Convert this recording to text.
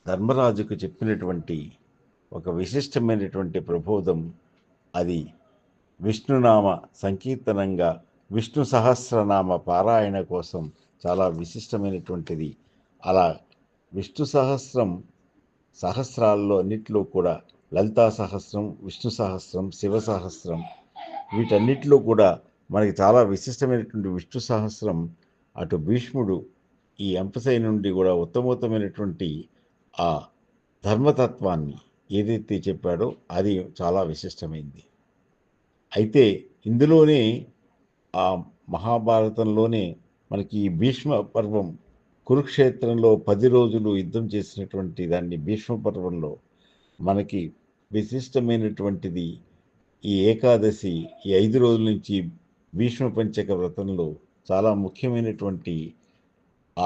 ధర్మరాజుకు చెప్పినటువంటి ఒక విశిష్టమైనటువంటి ప్రబోధం. అది విష్ణునామ సంకీర్తనంగా, విష్ణు సహస్రనామ పారాయణ కోసం చాలా విశిష్టమైనటువంటిది. అలా విష్ణు సహస్రాల్లో అన్నిట్లో కూడా లలితా సహస్రం, విష్ణు సహస్రం, శివ సహస్రం, వీటన్నిటిలో కూడా మనకి చాలా విశిష్టమైనటువంటి విష్ణు సహస్రం అటు భీష్ముడు ఈ అంపశయ నుండి కూడా ఉత్తమోత్తమైనటువంటి ఆ ధర్మతత్వాన్ని ఏదైతే చెప్పాడో అది చాలా విశిష్టమైంది. అయితే ఇందులోనే ఆ మహాభారతంలోనే మనకి ఈ భీష్మ పర్వం, కురుక్షేత్రంలో 10 రోజులు యుద్ధం చేసినటువంటి దాన్ని భీష్మ పర్వంలో మనకి విశిష్టమైనటువంటిది ఈ ఏకాదశి. ఈ 5 రోజుల నుంచి భీష్మ పంచక వ్రతంలో చాలా ముఖ్యమైనటువంటి